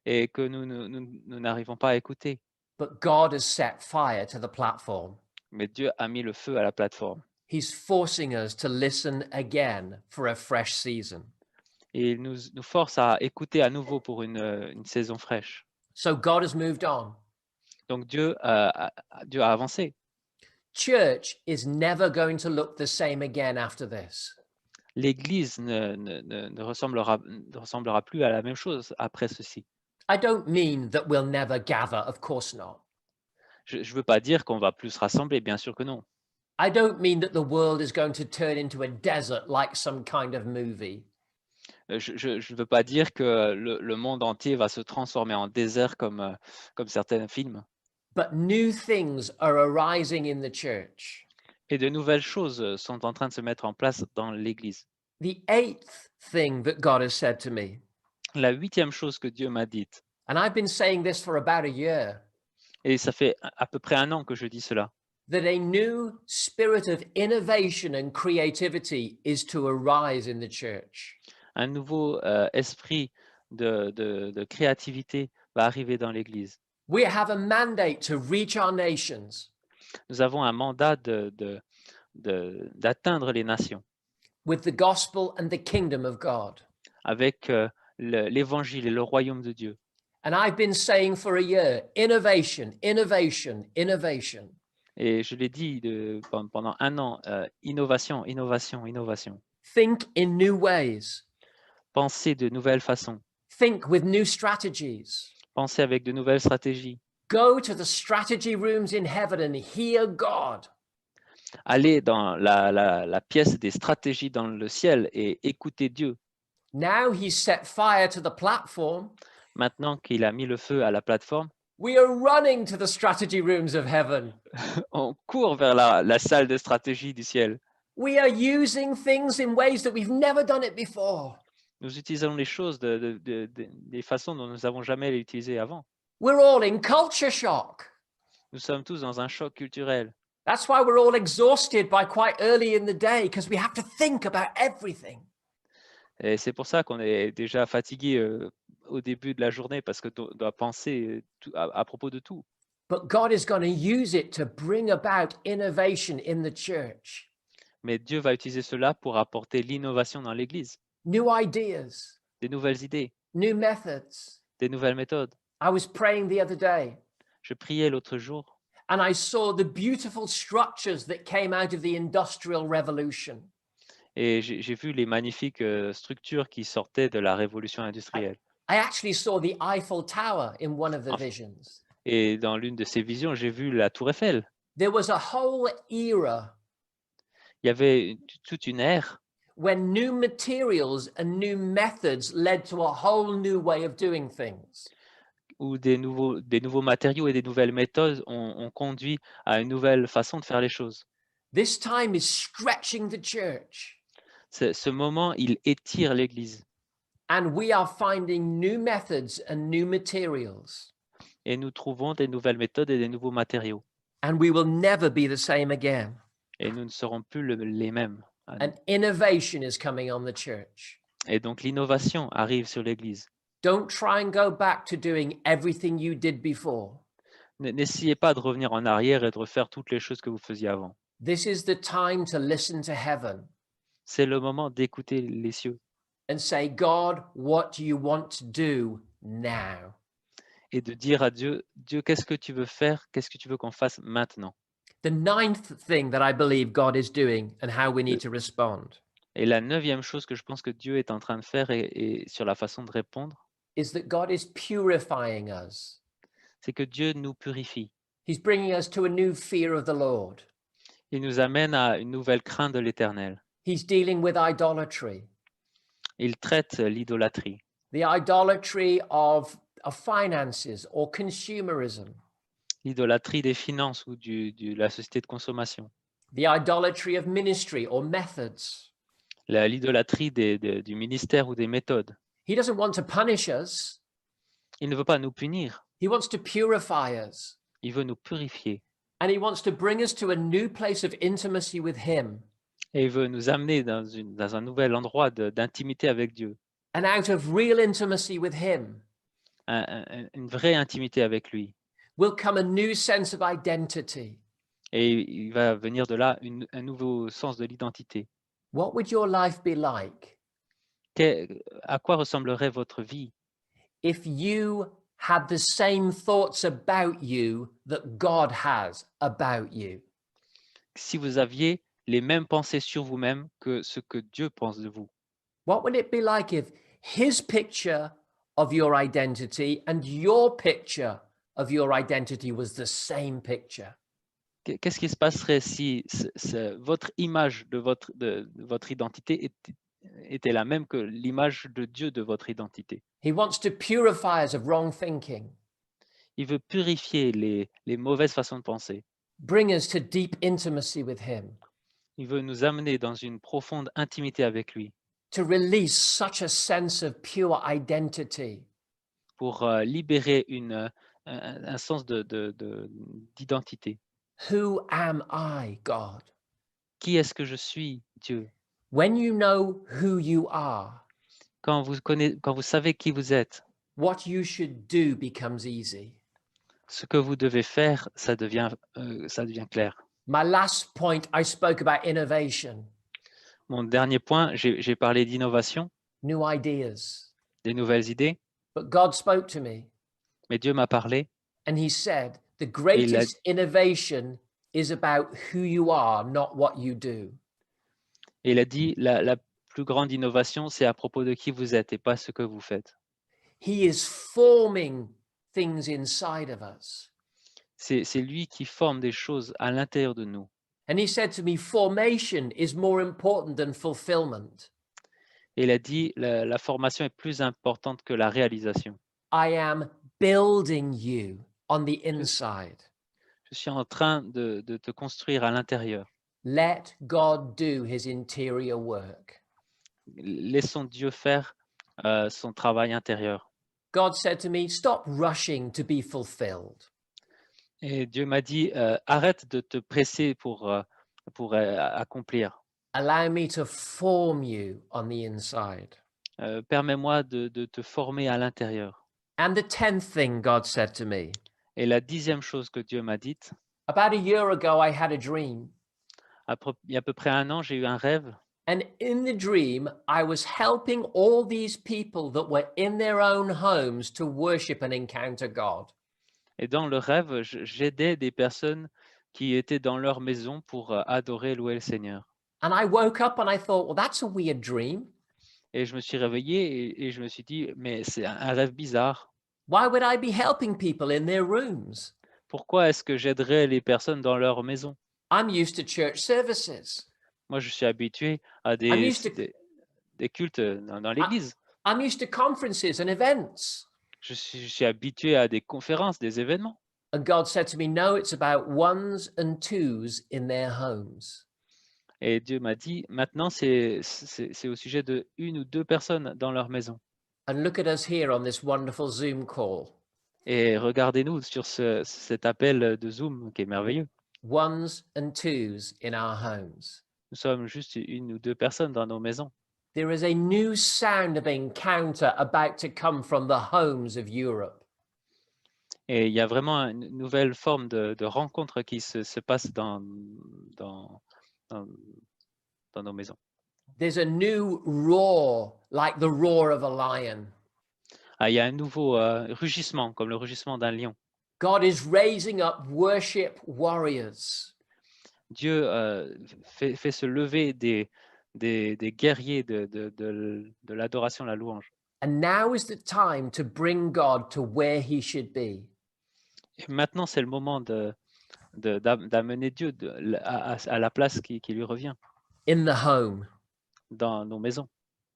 et que nous n'arrivons pas à écouter. But God has set fire to the platform. Mais Dieu a mis le feu à la plateforme. He's forcing us to listen again for a fresh season. Et il nous force à écouter à nouveau pour une saison fraîche. So God has moved on. Donc Dieu a avancé. Church is never going to look the same again after this. L'Église ne ressemblera plus à la même chose après ceci. I don't mean that we'll never gather, of course not. Je ne veux pas dire qu'on va plus se rassembler, bien sûr que non. I don't mean that the world is going to turn into a desert like some kind of movie. Je ne veux pas dire que le monde entier va se transformer en désert comme certains films. But new things are arising in the church. Et de nouvelles choses sont en train de se mettre en place dans l'Église. The eighth thing that God has said to me, La 8e chose que Dieu m'a dite, and I've been saying this for about a year, et ça fait à peu près 1 an que je dis cela, that a new spirit of innovation and creativity is to arise in the church. un nouveau esprit de créativité va arriver dans l'Église. We have a mandate to reach our nations Nous avons un mandat d'atteindre les nations with the gospel and the kingdom of God. avec l'Évangile et le royaume de Dieu. And I've been saying for a year, innovation, innovation, innovation. Et je l'ai dit pendant 1 an, innovation, innovation, innovation. Think in new ways. Pensez de nouvelles façons. Think with new strategies. Pensez avec de nouvelles stratégies. Go to the strategy rooms in heaven and hear God. Allez dans la pièce des stratégies dans le ciel et écoutez Dieu. Now he's set fire to the platform. Maintenant qu'il a mis le feu à la plateforme, We are running to the strategy rooms of heaven. on court vers la salle de stratégie du ciel. We are using things in ways that we've never done it before. Nous utilisons les choses des façons dont nous n'avons jamais les utilisées avant. We're all in culture shock. Nous sommes tous dans un choc culturel. That's why we're all exhausted by quite early in the day, because we have to think about everything. Et c'est pour ça qu'on est déjà fatigué au début de la journée parce que on doit penser à propos de tout. But God is going to use it to bring about innovation in the church. Mais Dieu va utiliser cela pour apporter l'innovation dans l'Église, New ideas, des nouvelles idées, new methods. des nouvelles méthodes. I was praying the other day Je priais l'autre jour and I saw the beautiful structures that came out of the Industrial Revolution. et j'ai vu les magnifiques structures qui sortaient de la révolution industrielle. I actually saw the Eiffel Tower in one of the visions. Et dans l'une de ces visions, j'ai vu la Tour Eiffel. There was a whole era Il y avait toute une ère when new materials and new methods led to a whole new way of doing things. où des nouveaux matériaux et des nouvelles méthodes ont conduit à une nouvelle façon de faire les choses. This time is stretching the church, Ce moment, il étire l'Église. and we are finding new methods and new materials, Et nous trouvons des nouvelles méthodes et des nouveaux matériaux. and we will never be the same again. Et nous ne serons plus les mêmes. An innovation is coming on the church. Et donc l'innovation arrive sur l'Église. Don't try and go back to doing everything you did before. N'essayez pas de revenir en arrière et de refaire toutes les choses que vous faisiez avant. This is the time to listen to heaven C'est le moment d'écouter les cieux and say, God, what do you want to do now? et de dire à Dieu, Dieu, qu'est-ce que tu veux faire? Qu'est-ce que tu veux qu'on fasse maintenant? The ninth thing that I believe God is doing and how we need to respond Et la 9e chose que je pense que Dieu est en train de faire et sur la façon de répondre, is that God is purifying us. c'est que Dieu nous purifie. He's bringing us to a new fear of the Lord. Il nous amène à une nouvelle crainte de l'Éternel. He's dealing with idolatry, Il traite l'idolâtrie, the idolatry of finances or consumerism, l'idolâtrie des finances ou de la société de consommation, the idolatry of ministry or methods. l'idolâtrie du ministère ou des méthodes. He doesn't want to punish us. Il ne veut pas nous punir, He wants to purify us. il veut nous purifier And he wants to bring us to a new place of intimacy with him et il veut nous amener dans un nouvel endroit d'intimité avec Dieu, and out of real intimacy with him une vraie intimité avec lui. will come a new sense of identity. Et il va venir de là un nouveau sens de l'identité. What would your life be like À quoi ressemblerait votre vie if you had the same thoughts about you that God has about you? si vous aviez les mêmes pensées sur vous-même que ce que Dieu pense de vous? What would it be like if his picture of your identity and your picture of your identity was the same picture? Qu'est-ce qui se passerait si votre image de votre identité était la même que l'image de Dieu de votre identité? He wants to purify us of wrong thinking, Il veut purifier les mauvaises façons de penser. bring us to deep intimacy with him, Il veut nous amener dans une profonde intimité avec lui to release such a sense of pure identity. pour libérer un sens d'identité. Who am I, God? Qui est-ce que je suis, Dieu? When you know who you are, Quand vous savez qui vous êtes, what you should do becomes easy. ce que vous devez faire, ça devient clair. My last point, I spoke about innovation, Mon dernier point, j'ai parlé d'innovation, new ideas. des nouvelles idées, But God spoke to me mais Dieu m'a parlé and he said, the greatest innovation is about who you are, not what you do. et il a dit la plus grande innovation, c'est à propos de qui vous êtes et pas ce que vous faites. He is forming things inside of us. C'est lui qui forme des choses à l'intérieur de nous. And he said to me, formation is more important than fulfillment. Et il a dit la formation est plus importante que la réalisation. I am building you on the inside. Je suis en train de te construire à l'intérieur. Let God do his interior work. Laissons Dieu faire son travail intérieur. God said to me, stop rushing to be fulfilled. Et Dieu m'a dit, arrête de te presser pour accomplir. Allow me to form you on the inside. Permets-moi de te former à l'intérieur. And the 10th thing God said to me, Et la 10e chose que Dieu m'a dite, about a year ago, I had a dream. il y a à peu près 1 an, j'ai eu un rêve. And in the dream, I was helping all these people that were in their own homes to worship and encounter God. Et dans le rêve, j'aidais des personnes qui étaient dans leur maison pour adorer et louer le Seigneur. And I woke up and I thought, well, that's a weird dream. Et je me suis réveillé et je me suis dit, mais c'est un rêve bizarre. Why would I be helping people in their rooms? Pourquoi est-ce que j'aiderais les personnes dans leur maison? I'm used to church services. Moi, je suis habitué à des cultes dans l'église. I'm used to conferences and events. Je suis habitué à des conférences, des événements. And God said to me, no, it's about ones and twos in their homes. Et Dieu m'a dit, maintenant, c'est au sujet de 1 ou 2 personnes dans leur maison. And look at us here on this wonderful Zoom call. Et regardez-nous sur cet appel de Zoom qui est merveilleux. Ones and twos in our homes. Nous sommes juste 1 ou 2 personnes dans nos maisons. There is a new sound of encounter about to come from the homes of Europe. Et il y a vraiment une nouvelle forme de rencontre qui se passe dans nos maisons. There's a new roar, like the roar of a lion. Il y a un nouveau rugissement, comme le rugissement d'un lion. God is raising up worship warriors. Dieu fait se lever des guerriers de l'adoration, la louange. And now is the time to bring God to where he should be. Et maintenant, c'est le moment d'amener Dieu à la place qui lui revient in the home, dans nos maisons.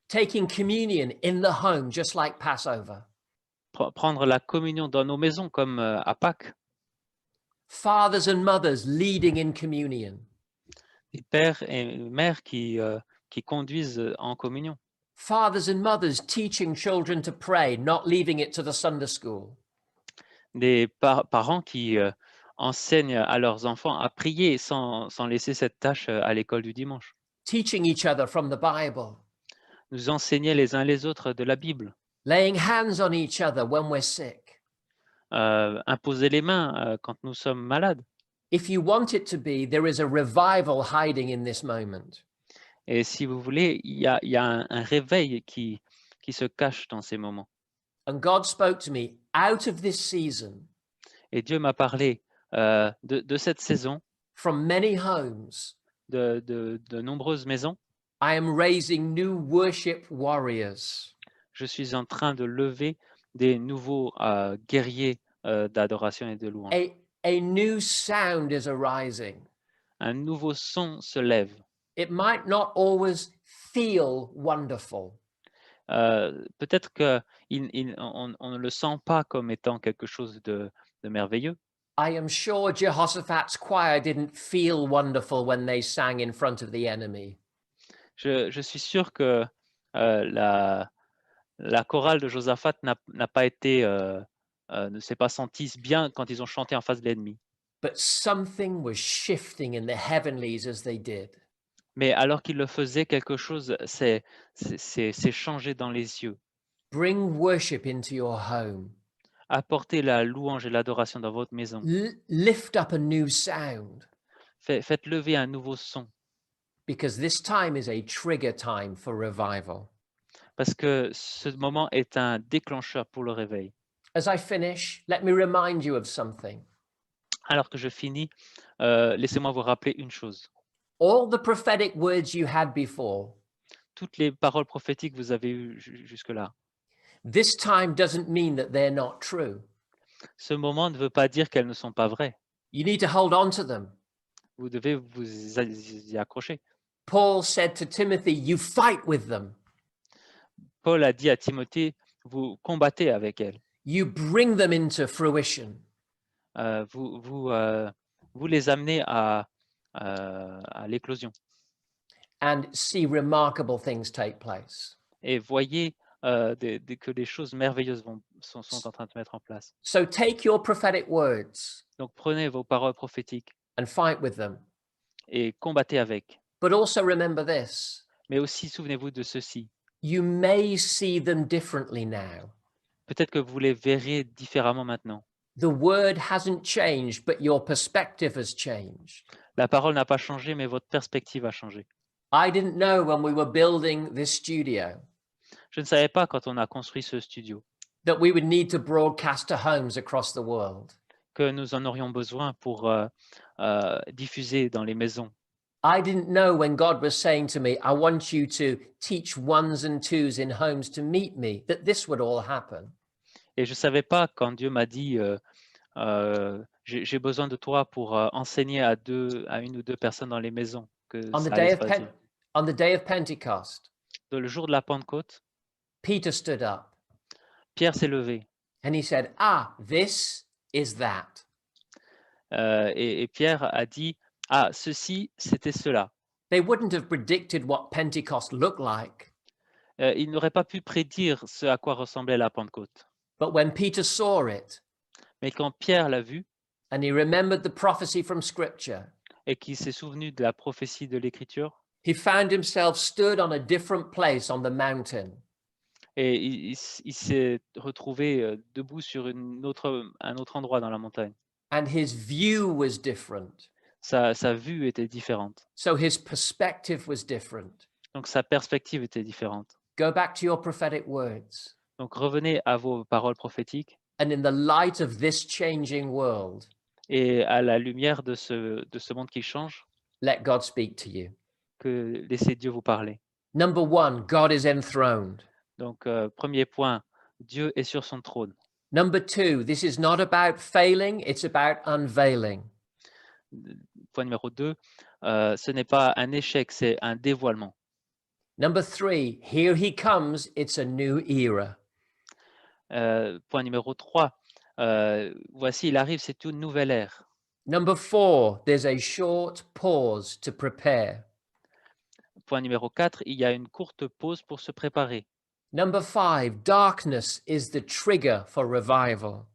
taking communion in the home, just like Passover. Prendre la communion dans nos maisons comme à Pâques. Fathers and mothers leading in communion. Des pères et mères qui conduisent en communion. Fathers and mothers teaching children to pray, not leaving it to the Sunday school. Des parents qui enseignent à leurs enfants à prier sans laisser cette tâche à l'école du dimanche. Teaching each other from the Bible. Nous enseigner les uns les autres de la Bible. Laying hands on each other when we're sick. Imposer les mains quand nous sommes malades. If you want it to be, there is a revival hiding in this moment. Et si vous voulez, il y a un réveil qui se cache dans ces moments. And God spoke to me out of this season, Et Dieu m'a parlé de cette saison, from many homes. de nombreuses maisons. I am raising new worship warriors. Je suis en train de lever des nouveaux guerriers d'adoration et de louange. A new sound is arising. Un nouveau son se lève. It might not always feel wonderful, Peut-être qu'on ne le sent pas comme étant quelque chose de merveilleux. I am sure Jehoshaphat's choir didn't feel wonderful when they sang in front of the enemy. Je suis sûr que la chorale de Josaphat n'a pas été, ne s'est pas sentie bien quand ils ont chanté en face de l'ennemi. But something was shifting in the heavenlies as they did. Mais alors qu'ils le faisaient, quelque chose s'est changé dans les cieux. Bring worship into your home. Apportez la louange et l'adoration dans votre maison. Lift up a new sound, Faites lever un nouveau son, because this time is a trigger time for revival. parce que ce moment est un déclencheur pour le réveil. As I finish, let me remind you of something. Alors que je finis, laissez-moi vous rappeler une chose. All the prophetic words you had before, Toutes les paroles prophétiques que vous avez eues jusque-là, this time doesn't mean that they're not true. ce moment ne veut pas dire qu'elles ne sont pas vraies. You need to hold on to them. Vous devez vous y accrocher. Paul said to Timothy, you fight with them. Paul a dit à Timothée, vous combattez avec elles. You bring them into fruition. Vous les amenez à l'éclosion. And see remarkable things take place. Et voyez que des choses merveilleuses sont en train de se mettre en place. So take your prophetic words Donc prenez vos paroles prophétiques and fight with them. et combattez avec. But also remember this, Mais aussi, souvenez-vous de ceci. you may see them differently now. Peut-être que vous les verrez différemment maintenant. The word hasn't changed, but your perspective has changed. La parole n'a pas changé, mais votre perspective a changé. I didn't know when we were building this studio Je ne savais pas quand on a construit ce studio that we would need to broadcast to homes across the world. que nous en aurions besoin pour diffuser dans les maisons. I didn't know when God was saying to me, I want you to teach ones and twos in homes to meet me, that this would all happen. Et je ne savais pas quand Dieu m'a dit j'ai besoin de toi pour enseigner à une ou deux personnes dans les maisons. Que On ça the, allait day se of passer. on the day of Pentecost, Le jour de la Pentecôte, Peter stood up Pierre s'est levé and he said, this is that. et Pierre a dit ah, ceci, c'était cela. They wouldn't have predicted what Pentecost looked like. Il n'aurait pas pu prédire ce à quoi ressemblait la Pentecôte. But when Peter saw it Mais quand Pierre l'a vu and he remembered the prophecy from Scripture, et qu'il s'est souvenu de la prophétie de l'Écriture, he found himself stood on a different place on the mountain. et il s'est retrouvé debout sur un autre endroit dans la montagne. And his view was different. Sa vue était différente. So his perspective was different. Donc sa perspective était différente. Go back to your prophetic words. Donc revenez à vos paroles prophétiques And in the light of this changing world, et à la lumière de ce monde qui change, let God speak to you. que laissez Dieu vous parler. Number one, God is enthroned. Donc premier point, Dieu est sur son trône. Number 2, this is not about failing, it's about unveiling. Point numéro 2, ce n'est pas un échec, c'est un dévoilement. Number 3, here he comes, it's a new era. Point numéro 3, voici, il arrive, c'est une nouvelle ère. Number 4, there's a short pause to prepare. Point numéro 4, il y a une courte pause pour se préparer. Number 5, darkness is the trigger for revival.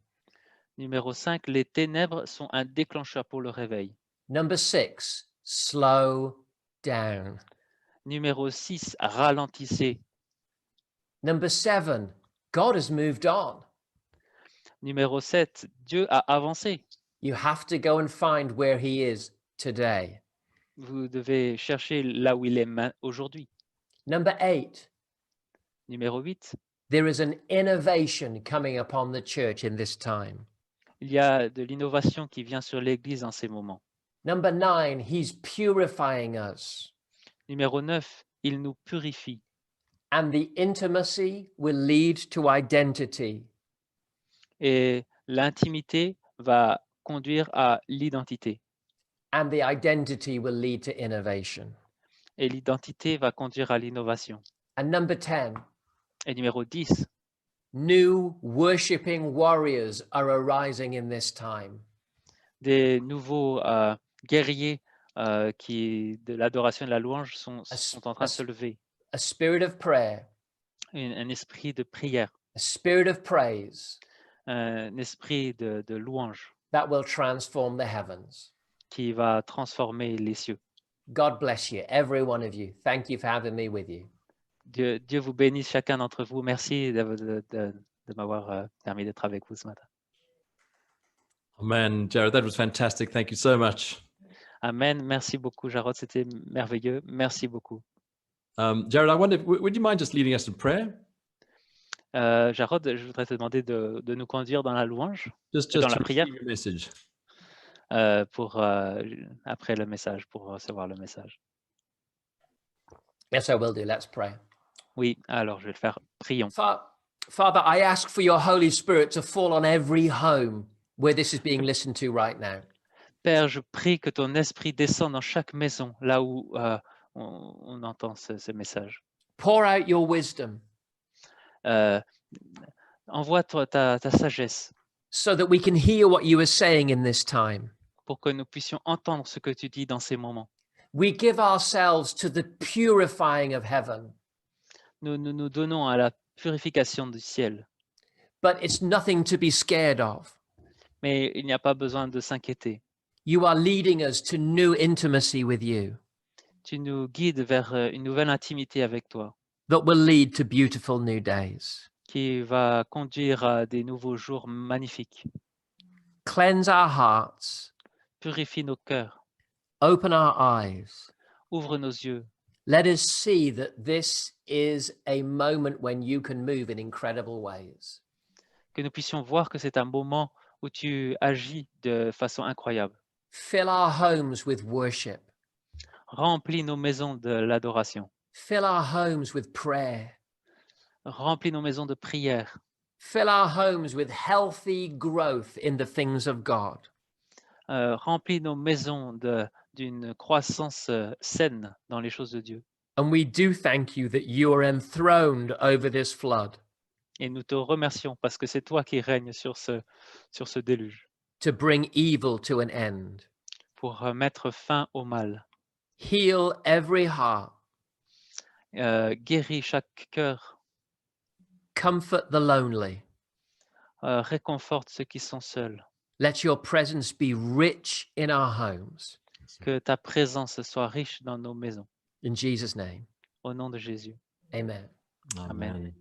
Numéro 5, les ténèbres sont un déclencheur pour le réveil. Number 6, slow down. Numéro 6, ralentissez. Number 7, God has moved on. Numéro 7, Dieu a avancé. You have to go and find where he is today. Vous devez chercher là où il est aujourd'hui. Number 8, Numéro 8, there is an innovation coming upon the church in this time. il y a de l'innovation qui vient sur l'Église en ces moments. Number 9, he's purifying us. Numéro 9, il nous purifie. And the intimacy will lead to identity. Et l'intimité va conduire à l'identité. And the identity will lead to innovation. Et l'identité va conduire à l'innovation. And number 10, Et numéro 10, new worshipping warriors are arising in this time. des nouveaux guerriers qui, de l'adoration et de la louange sont en train de se lever. A spirit of prayer, Un esprit de prière, a spirit of praise un esprit de louange that will transform the heavens. qui va transformer les cieux. God bless you, every one of you. Thank you for having me with you. Dieu vous bénisse chacun d'entre vous. Merci de m'avoir permis d'être avec vous ce matin. Amen, Jared. That was fantastic. Thank you so much. Amen. Merci beaucoup, Jarod. C'était merveilleux. Merci beaucoup. Jared, I wonder, would you mind just leading us in prayer? Jarod, je voudrais te demander de nous conduire dans la louange, Just dans la to prière. receive your message. Après le message, pour recevoir le message. Yes, I will do. Let's pray. Oui, alors je vais le faire. Prions. Father, I ask for your Holy Spirit to fall on every home where this is being listened to right now. Père, je prie que ton esprit descende dans chaque maison, là où on entend ce message. Pour out your wisdom Envoie ta sagesse so that we can hear what you are saying in this time. pour que nous puissions entendre ce que tu dis dans ces moments. We give ourselves to the purifying of heaven, Nous donnons à la purification du ciel, but it's nothing to be scared of. mais il n'y a pas besoin de s'inquiéter. You are leading us to new intimacy with you Tu nous guides vers une nouvelle intimité avec toi that will lead to beautiful new days. qui va conduire à des nouveaux jours magnifiques. Cleanse our hearts, Purifie nos cœurs, open our eyes. ouvre nos yeux. Let us see that this is a moment when you can move in incredible ways. Que nous puissions voir que c'est un moment où tu agis de façon incroyable. Fill our homes with worship. Remplis nos maisons de l'adoration. Fill our homes with prayer. Remplis nos maisons de prière. Fill our homes with healthy growth in the things of God. Remplis nos maisons d'une croissance saine dans les choses de Dieu. And we do thank you that you are enthroned over this flood Et nous te remercions parce que c'est toi qui règnes sur ce déluge to bring evil to an end. pour mettre fin au mal. Heal every heart. Guéris chaque cœur. Comfort the lonely. Réconforte ceux qui sont seuls. Let your presence be rich in our homes. Que ta présence soit riche dans nos maisons. In Jesus' name, Au nom de Jésus. amen. Amen.